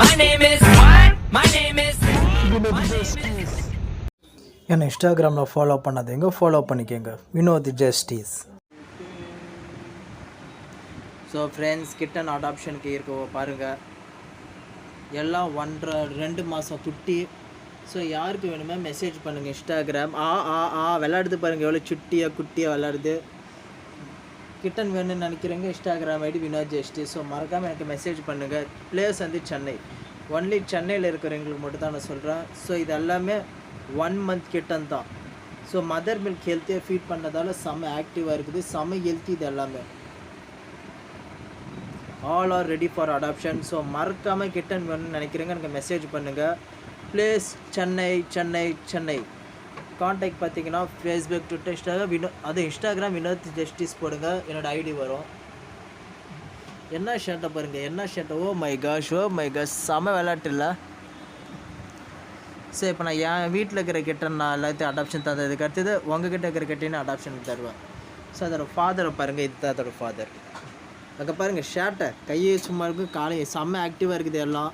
My name is what? My name is என்னை இன்ஸ்டாகிராமில் follow பண்ணாதீங்க, ஃபாலோ பண்ணிக்கோங்க. Vinoth justice. So friends, kitten அடாப்ஷனுக்கு இருக்க பாருங்கள், எல்லாம் 1.5-2 மாதம் குட்டி. ஸோ யாருக்கு வேணுமே மெசேஜ் பண்ணுங்கள். இன்ஸ்டாகிராம் விளாடுது பாருங்கள், எவ்வளோ குட்டியாக விளாடுது. கிட்டன் வேணும்னு நினைக்கிறேங்க. Instagram ID Vinod justice. So மறக்காமல் எனக்கு மெசேஜ் பண்ணுங்கள். பிளேஸ் வந்து சென்னை, ஒன்லி சென்னையில் இருக்கிறவங்களுக்கு மட்டும் தான் நான் சொல்கிறேன். ஸோ இது எல்லாமே 1 மந்த் கிட்டன் தான். ஸோ மதர் மில்க் ஹெல்த்தியாக ஃபீட் பண்ணதால் செம்ம ஆக்டிவாக இருக்குது, செம்ம ஹெல்த்தி. இது எல்லாமே all are ready for adoption. So மறக்காமல் கிட்டன் வேணும்னு நினைக்கிறேங்க, எனக்கு மெசேஜ் பண்ணுங்கள். பிளேஸ் சென்னை சென்னை சென்னை. கான்டாக்ட் பார்த்தீங்கன்னா Facebook, Twitter, Instagram Vinod justice போடுங்க, என்னோடய ஐடி வரும். என்ன ஷர்ட்டை பாருங்கள், என்ன ஷர்ட்டை! ஓ மை காஷ், செம விளையாட்டு இல்லை? ஸோ இப்போ நான் என் வீட்டில் இருக்கிற கிட்டன் நான் எல்லாத்தையும் அடாப்ஷன் தந்ததுக்கு அடுத்தது உங்ககிட்ட இருக்கிற கிட்டேன்னு அடாப்ஷனுக்கு தருவேன். ஸோ அதோடய ஃபாதரை பாருங்கள், இதுதான் அதோட ஃபாதர். அங்கே பாருங்கள், ஷர்ட்டை கையே சும்மா இருக்குது, காலையை செம்ம ஆக்டிவாக இருக்குது. எல்லாம்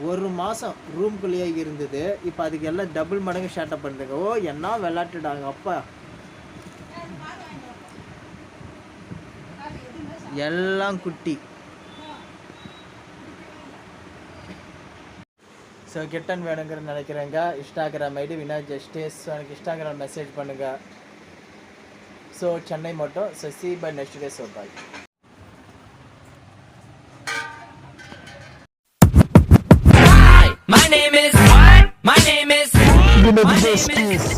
1 மாதம் ரூம்குள்ளேயே இருந்தது. இப்போ அதுக்கு எல்லாம் டபுள் மடங்கு ஷர்ட்டை பண்ணுறேங்க. ஓ என்ன விளாட்டுடாங்க அப்பா! எல்லாம் குட்டி. ஸோ கிட்டன் வேணுங்கிற நினைக்கிறேங்க. Instagram ID Vinod justice. So எனக்கு இன்ஸ்டாகிராம் மெசேஜ் பண்ணுங்கள். ஸோ சென்னை மட்டும். So see bye next day. So bye. My name is what? My name is Vinod justice.